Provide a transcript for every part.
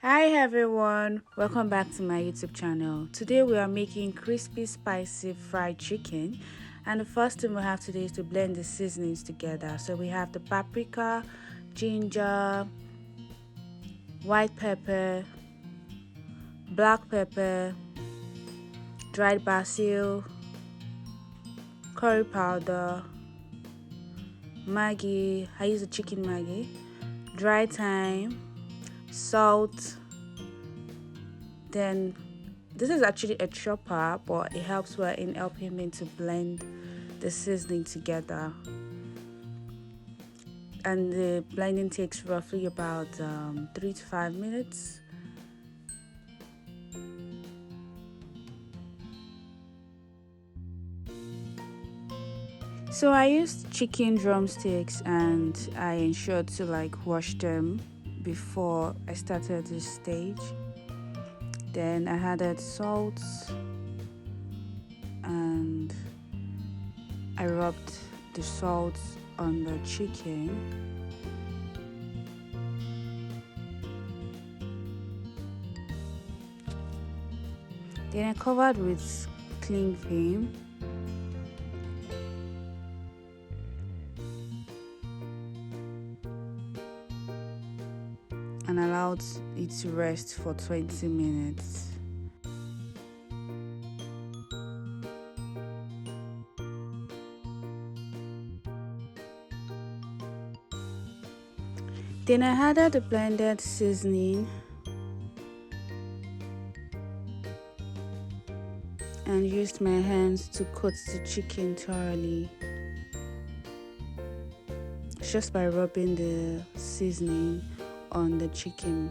Hi everyone, welcome back to my YouTube channel. Today we are making crispy spicy fried chicken, and the first thing we have to do is to blend the seasonings together. So we have the paprika, ginger, white pepper, black pepper, dried basil, curry powder, Maggi, I use the chicken Maggi, dry thyme, salt. Then this is actually a chopper, but it helps well in helping me to blend the seasoning together. And the blending takes roughly about 3 to 5 minutes. So I used chicken drumsticks and I ensured to wash them before I started this stage. Then I added salt and I rubbed the salt on the chicken. Then I covered with cling film. And allowed it to rest for 20 minutes. Then I added the blended seasoning and used my hands to coat the chicken thoroughly, just by rubbing the seasoning on the chicken.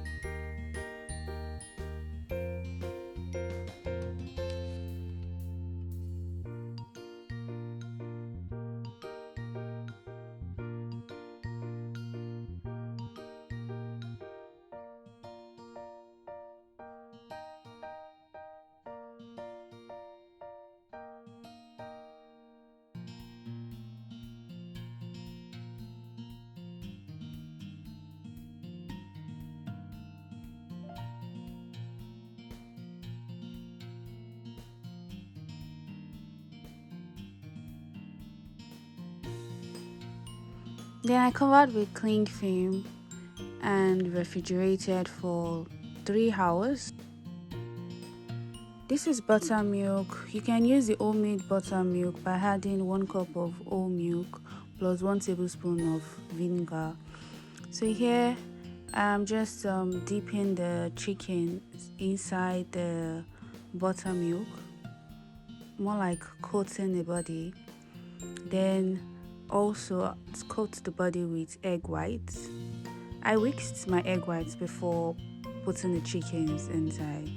Then I covered with cling film and refrigerated for 3 hours. This is buttermilk. You can use the homemade buttermilk by adding 1 cup of whole milk plus 1 tablespoon of vinegar. So here I'm just dipping the chicken inside the buttermilk, more like coating the body. Then also coat the body with egg whites. I whisked my egg whites before putting the chickens inside.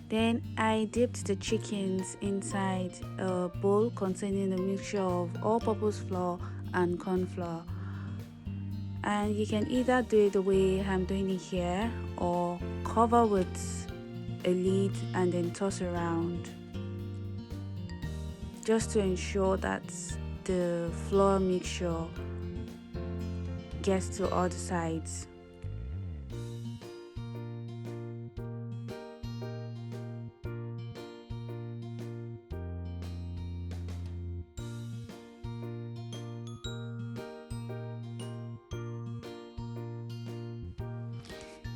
Then I dipped the chickens inside a bowl containing a mixture of all-purpose flour and corn flour. And you can either do it the way I'm doing it here or cover with a lid and then toss around, just to ensure that the flour mixture gets to all the sides.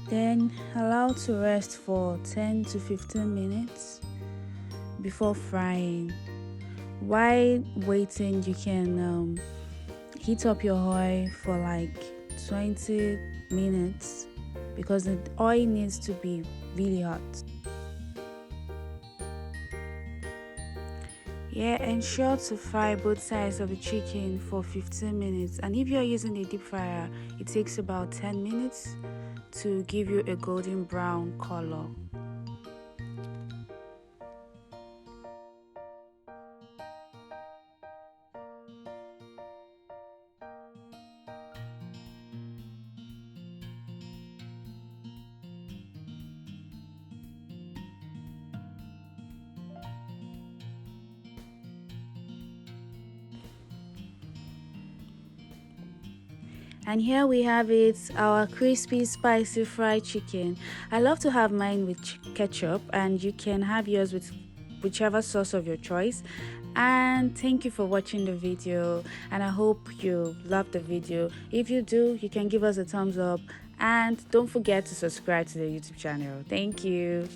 Then allow to rest for 10 to 15 minutes before frying. While waiting, you can heat up your oil for like 20 minutes because the oil needs to be really hot. Yeah, ensure to fry both sides of the chicken for 15 minutes, and if you're using a deep fryer, it takes about 10 minutes to give you a golden brown color. And here we have it, our crispy spicy fried chicken. I love to have mine with ketchup, and you can have yours with whichever sauce of your choice. And thank you for watching the video, and I hope you love the video. If you do, you can give us a thumbs up, and don't forget to subscribe to the YouTube channel. Thank you.